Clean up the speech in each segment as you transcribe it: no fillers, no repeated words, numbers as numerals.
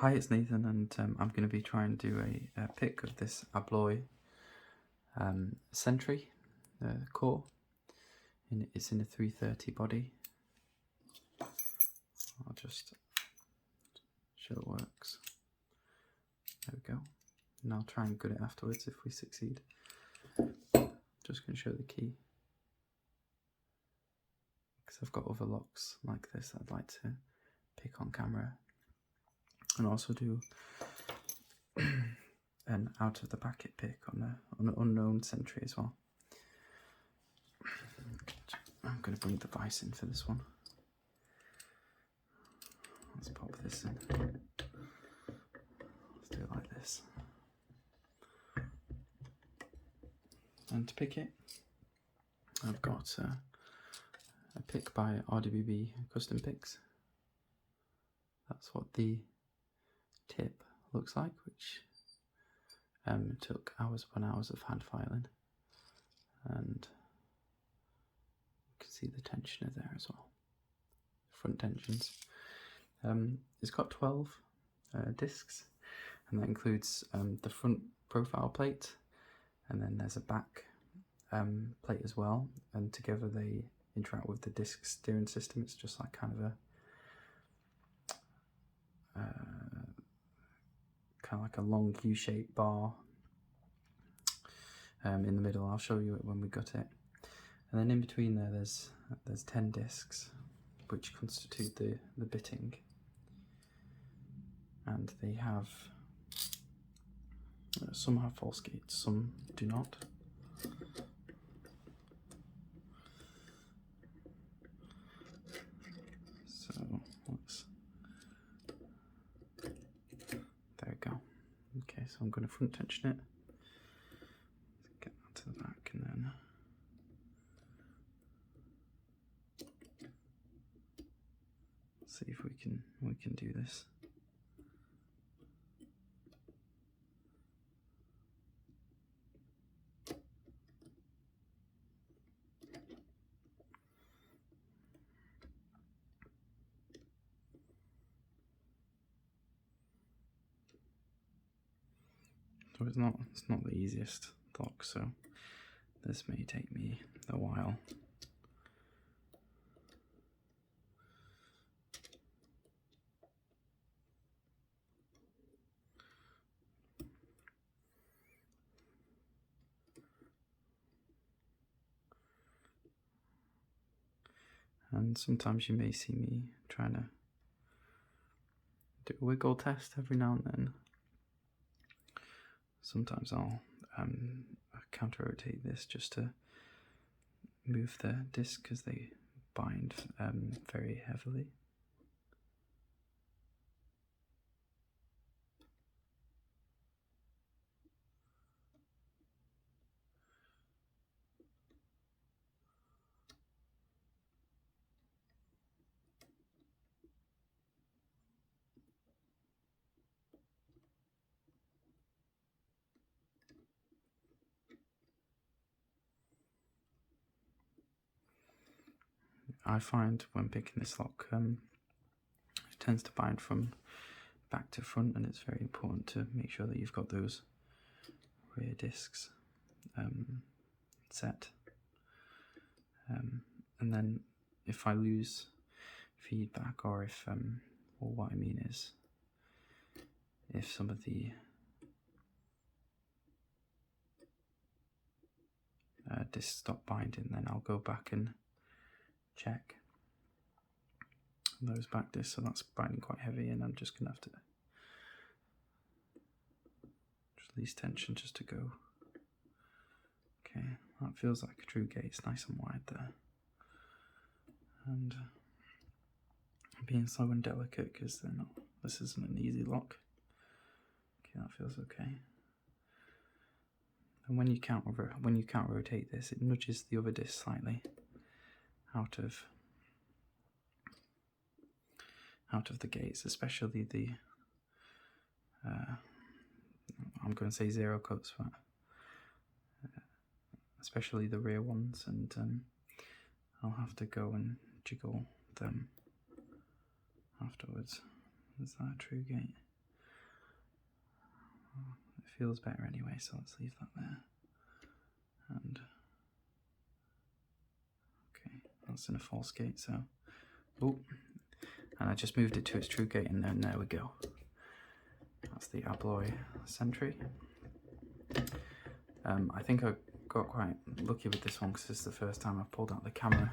Hi, it's Nathan, and I'm going to be trying to do a pick of this Abloy Sentry core. It's in a 330 body. I'll just show it works. There we go. And I'll try and gut it afterwards if we succeed. Just going to show the key, because I've got other locks like this I'd like to pick on camera, and also do an out of the packet pick on an unknown Sentry as well. I'm going to bring the vise in for this one. Let's pop this in. Let's do it like this. And to pick it, I've got a pick by RWB Custom Picks. That's what the tip looks like, which took hours upon hours of hand filing, and you can see the tensioner there as well, front tensions. It's got 12 discs, and that includes the front profile plate, and then there's a back plate as well, and together they interact with the disc steering system. It's just like kind of like a long U-shaped bar in the middle. I'll show you it when we got it. And then in between there's 10 discs which constitute the bitting, and they have some have false gates, some do not. So there we go. Okay, so I'm going to front tension it, get that to the back, and then see if we can do this. So it's not the easiest lock, so this may take me a while. And sometimes you may see me trying to do a wiggle test every now and then. Sometimes I'll counter rotate this just to move the disc, because they bind very heavily. I find when picking this lock, it tends to bind from back to front, and it's very important to make sure that you've got those rear discs set. And then if I lose feedback, or if or what I mean is, if some of the discs stop binding, then I'll go back and check those back discs. So that's binding quite heavy, and I'm just gonna have to just release tension just to go. Okay, that feels like a true gate. It's nice and wide there, and I'm being slow and delicate because they're not. This isn't an easy lock. Okay, that feels okay. And when you counter rotate this, it nudges the other disc slightly out of the gates, especially the I'm going to say zero cuts, but especially the rear ones, and I'll have to go and jiggle them afterwards. Is that a true gate? It feels better anyway, so let's leave that there. And okay, that's in a false gate, so oh, and I just moved it to its true gate, and then there we go. That's the Abloy Sentry. I think I got quite lucky with this one because it's the first time I've pulled out the camera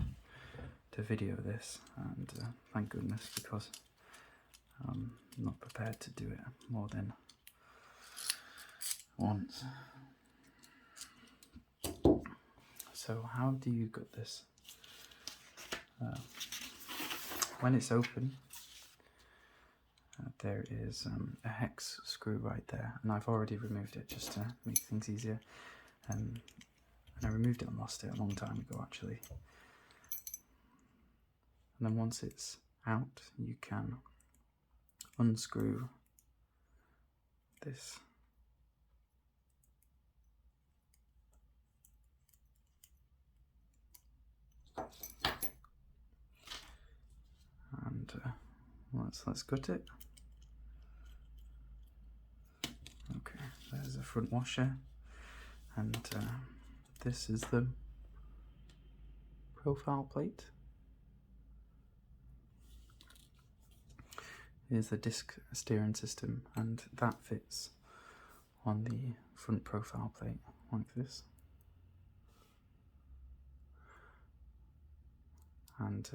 to video this, and thank goodness, because I'm not prepared to do it more than once. So how do you gut this? When it's open, there is a hex screw right there, and I've already removed it just to make things easier. And I removed it and lost it a long time ago, actually. And then once it's out, you can unscrew this and let's gut it. Okay, there's a front washer, and this is the profile plate. Here's the disc steering system, and that fits on the front profile plate like this. And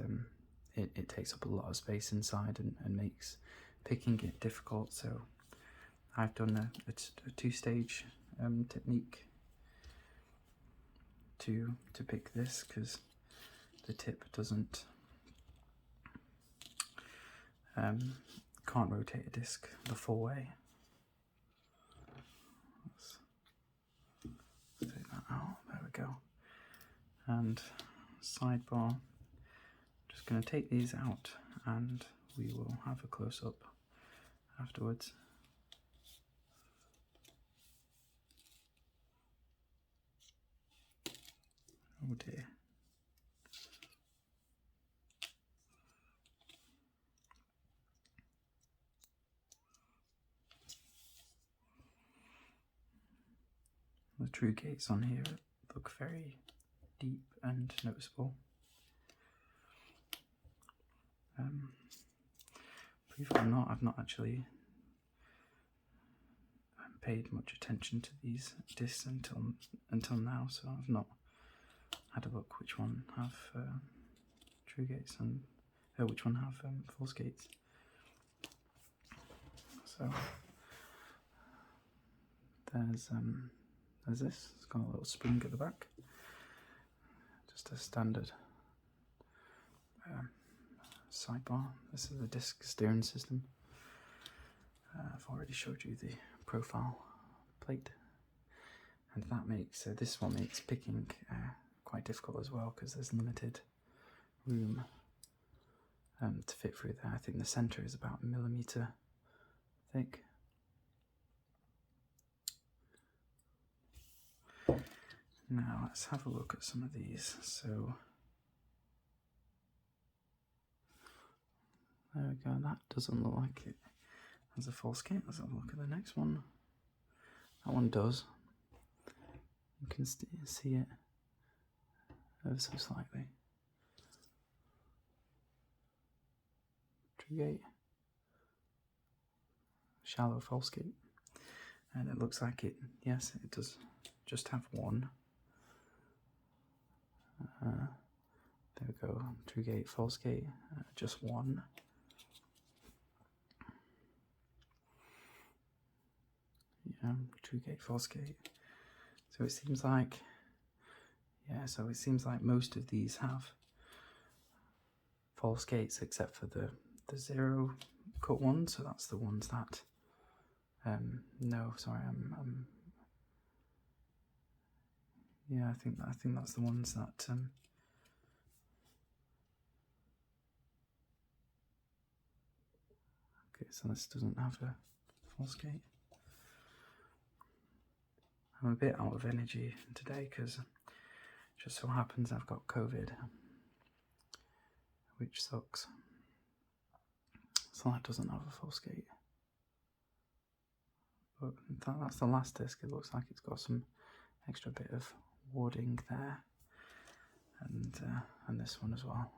it takes up a lot of space inside and makes picking it difficult, so I've done a two-stage technique to pick this, because the tip doesn't can't rotate a disc the full way. Let's take that out, there we go. And sidebar, just going to take these out and we will have a close-up afterwards. Oh dear. The true gates on here look very deep and noticeable. Believe it or not, I've not actually paid much attention to these discs until now, so I've not had a look which one have true gates and which one have false gates. So there's this. It's got a little spring at the back, just a standard sidebar. This is the disc steering system. I've already showed you the profile plate, and that makes this one makes picking quite difficult as well, because there's limited room to fit through there. I think the centre is about 1 millimetre thick. Now let's have a look at some of these. So there we go, that doesn't look like it has a false gate. Let's have a look at the next one. That one does. You can see it ever so slightly. True gate. Shallow false gate. And it looks like it, yes, it does just have one. There we go, true gate, false gate, just one. Yeah, true gate, false gate. So it seems like, yeah, so it seems like most of these have false gates except for the zero cut ones. So that's the ones that, no, sorry, yeah, I think that's the ones that okay, so this doesn't have a false gate. I'm a bit out of energy today because just so happens I've got COVID, which sucks. So that doesn't have a false gate. But that's the last disc. It looks like it's got some extra bit of warding there, and this one as well.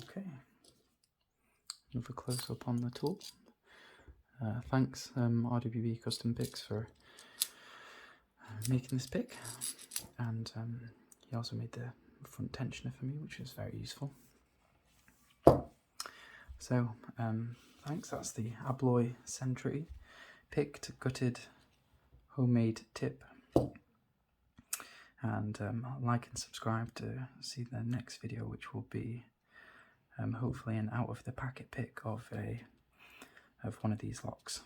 Okay, another close up on the tool. Thanks RWB Custom Picks for making this pick, and he also made the front tensioner for me, which is very useful. So thanks. That's the Abloy Sentry picked, gutted, homemade tip. And like and subscribe to see the next video, which will be hopefully an out of the packet pick of one of these locks.